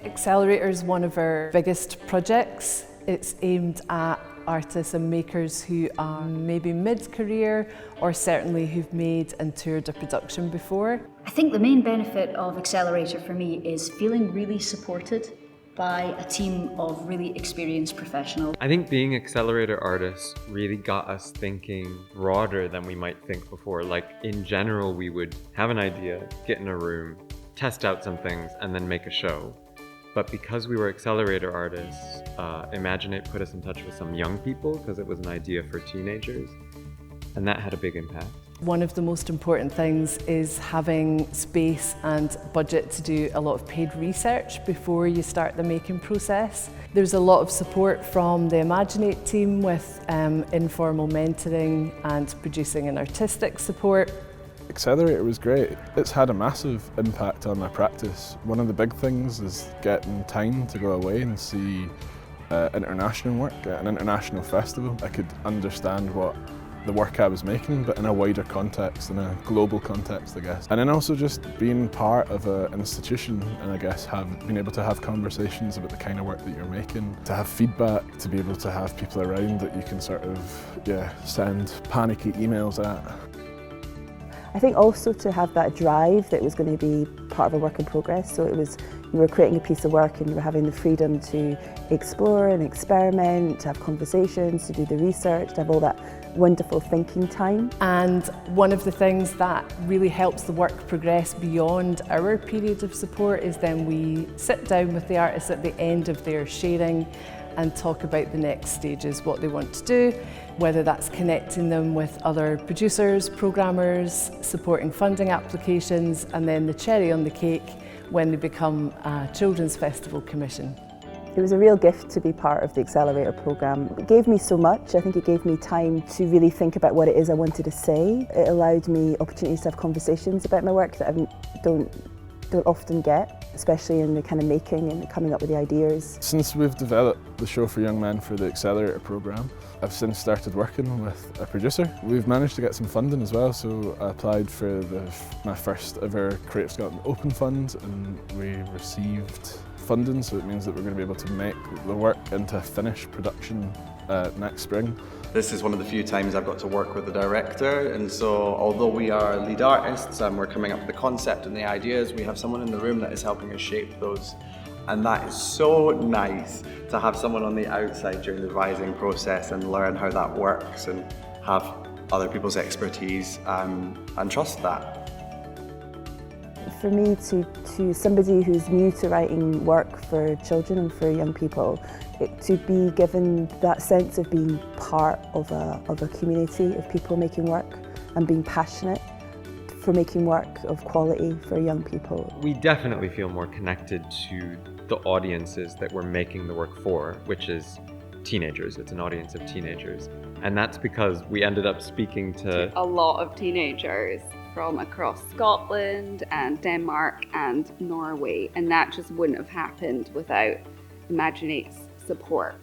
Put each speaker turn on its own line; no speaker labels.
Accelerator is one of our biggest projects. It's aimed at artists and makers who are maybe mid-career or certainly who've made and toured a production before.
I think the main benefit of Accelerator for me is feeling really supported by a team of really experienced professionals.
I think being Accelerator artists really got us thinking broader than we might think before. Like in general, we would have an idea, get in a room, test out some things, and then make a show. But because we were Accelerator artists, Imaginate put us in touch with some young people because it was an idea for teenagers, and that had a big impact.
One of the most important things is having space and budget to do a lot of paid research before you start the making process. There's a lot of support from the Imaginate team with informal mentoring and producing and artistic support.
Accelerator was great. It's had a massive impact on my practice. One of the big things is getting time to go away and see international work at an international festival. I could understand what the work I was making, but in a wider context, in a global context, I guess. And then also just being part of an institution and I guess being able to have conversations about the kind of work that you're making, to have feedback, to be able to have people around that you can sort of, send panicky emails at.
I think also to have that drive that was going to be part of a work in progress. So it was, you were creating a piece of work and you were having the freedom to explore and experiment, to have conversations, to do the research, to have all that wonderful thinking time.
And one of the things that really helps the work progress beyond our period of support is then we sit down with the artists at the end of their sharing and talk about the next stages, what they want to do, whether that's connecting them with other producers, programmers, supporting funding applications, and then the cherry on the cake when they become a Children's Festival Commission.
It was a real gift to be part of the Accelerator programme. It gave me so much. I think it gave me time to really think about what it is I wanted to say. It allowed me opportunities to have conversations about my work that I don't often get, especially in the kind of making and coming up with the ideas. Since we've developed the show for young men for the Accelerator programme, I've since started working with a producer. We've managed to get some funding as well, so I applied for my first ever Creative Scotland Open Fund and we received funding, so it means that we're going to be able to make the work into a finished production next spring.
This is one of the few times I've got to work with the director, and so although we are lead artists and we're coming up with the concept and the ideas, we have someone in the room that is helping us shape those. And that is so nice to have someone on the outside during the devising process and learn how that works and have other people's expertise and trust that.
For me, to somebody who's new to writing work for children and for young people, to be given that sense of being part of a community of people making work and being passionate for making work of quality for young people.
We definitely feel more connected to the audiences that we're making the work for, which is teenagers. It's an audience of teenagers. And that's because we ended up speaking to
a lot of teenagers from across Scotland and Denmark and Norway, and that just wouldn't have happened without Imaginate's support.